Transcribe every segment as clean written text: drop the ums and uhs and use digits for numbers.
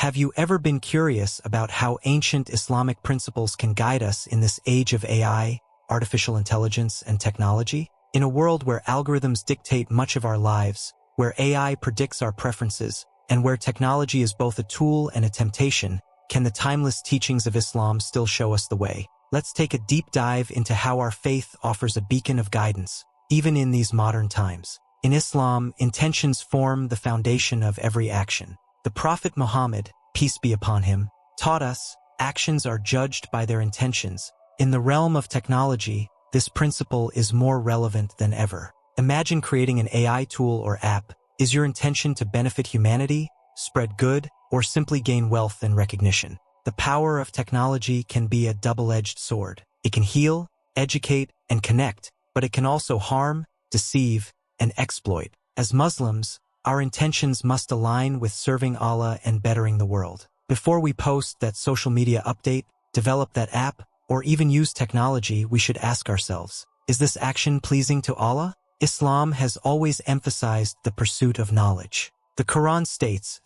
Have you ever been curious about how ancient Islamic principles can guide us in this age of AI, artificial intelligence, and technology? In a world where algorithms dictate much of our lives, where AI predicts our preferences, and where technology is both a tool and a temptation, can the timeless teachings of Islam still show us the way? Let's take a deep dive into how our faith offers a beacon of guidance, even in these modern times. In Islam, intentions form the foundation of every action. The Prophet Muhammad, peace be upon him, taught us actions are judged by their intentions. In the realm of technology, this principle is more relevant than ever. Imagine creating an AI tool or app. Is your intention to benefit humanity, spread good, or simply gain wealth and recognition? The power of technology can be a double-edged sword. It can heal, educate, and connect, but it can also harm, deceive, and exploit. As Muslims, our intentions must align with serving Allah and bettering the world. Before we post that social media update, develop that app, or even use technology, we should ask ourselves, is this action pleasing to Allah? Islam has always emphasized the pursuit of knowledge. The Quran states,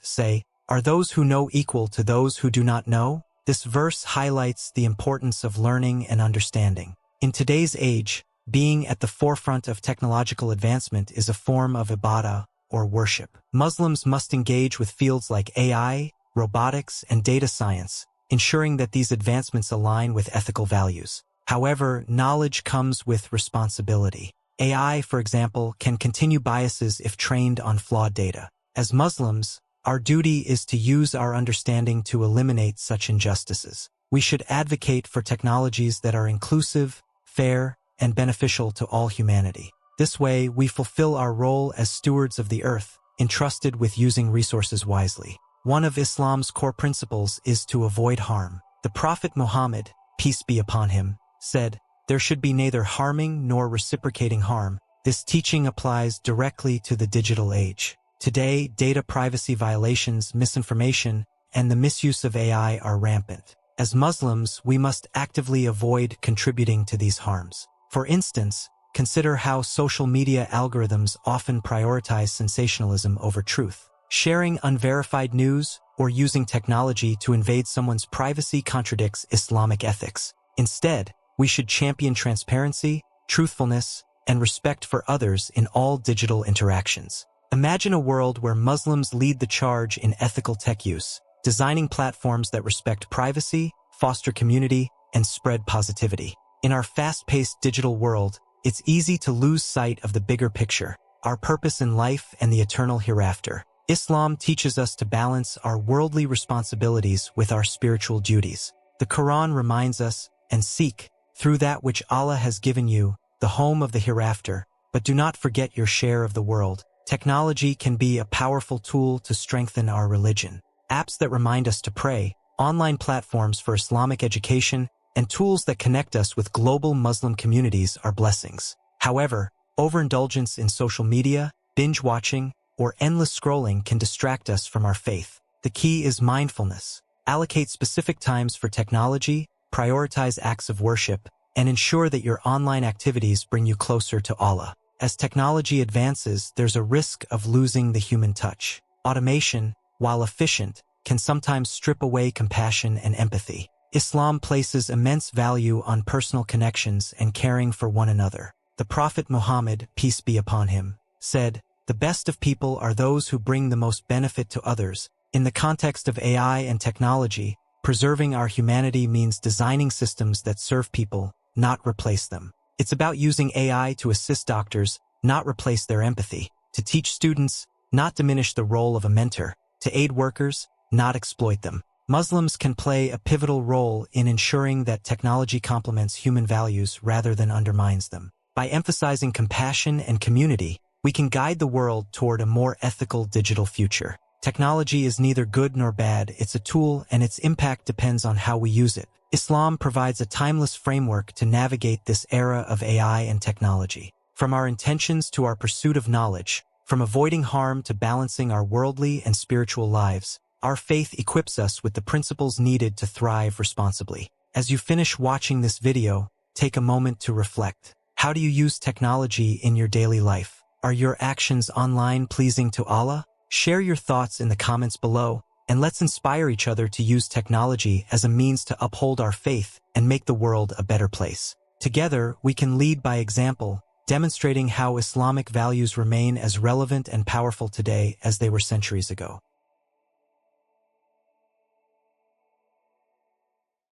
"Are those who know equal to those who do not know?" This verse highlights the importance of learning and understanding. In today's age, being at the forefront of technological advancement is a form of ibadah, or worship. Muslims must engage with fields like AI, robotics, and data science, ensuring that these advancements align with ethical values. However, knowledge comes with responsibility. AI, for example, can continue biases if trained on flawed data. As Muslims, our duty is to use our understanding to eliminate such injustices. We should advocate for technologies that are inclusive, fair, and beneficial to all humanity. This way, we fulfill our role as stewards of the earth, entrusted with using resources wisely. One of Islam's core principles is to avoid harm. The Prophet Muhammad, peace be upon him, said, "There should be neither harming nor reciprocating harm." This teaching applies directly to the digital age. Today, data privacy violations, misinformation, and the misuse of AI are rampant. As Muslims, we must actively avoid contributing to these harms. For instance, consider how social media algorithms often prioritize sensationalism over truth. Sharing unverified news or using technology to invade someone's privacy contradicts Islamic ethics. Instead, we should champion transparency, truthfulness, and respect for others in all digital interactions. Imagine a world where Muslims lead the charge in ethical tech use, designing platforms that respect privacy, foster community, and spread positivity. In our fast-paced digital world, it's easy to lose sight of the bigger picture, our purpose in life and the eternal hereafter. Islam teaches us to balance our worldly responsibilities with our spiritual duties. The Quran reminds us, "And seek, through that which Allah has given you, the home of the hereafter, but do not forget your share of the world." Technology can be a powerful tool to strengthen our religion. Apps that remind us to pray, online platforms for Islamic education, and tools that connect us with global Muslim communities are blessings. However, overindulgence in social media, binge-watching, or endless scrolling can distract us from our faith. The key is mindfulness. Allocate specific times for technology, prioritize acts of worship, and ensure that your online activities bring you closer to Allah. As technology advances, there's a risk of losing the human touch. Automation, while efficient, can sometimes strip away compassion and empathy. Islam places immense value on personal connections and caring for one another. The Prophet Muhammad, peace be upon him, said, "The best of people are those who bring the most benefit to others." In the context of AI and technology, preserving our humanity means designing systems that serve people, not replace them. It's about using AI to assist doctors, not replace their empathy, to teach students, not diminish the role of a mentor, to aid workers, not exploit them. Muslims can play a pivotal role in ensuring that technology complements human values rather than undermines them. By emphasizing compassion and community, we can guide the world toward a more ethical digital future. Technology is neither good nor bad, it's a tool, and its impact depends on how we use it. Islam provides a timeless framework to navigate this era of AI and technology. From our intentions to our pursuit of knowledge, from avoiding harm to balancing our worldly and spiritual lives, our faith equips us with the principles needed to thrive responsibly. As you finish watching this video, take a moment to reflect. How do you use technology in your daily life? Are your actions online pleasing to Allah? Share your thoughts in the comments below, and let's inspire each other to use technology as a means to uphold our faith and make the world a better place. Together, we can lead by example, demonstrating how Islamic values remain as relevant and powerful today as they were centuries ago.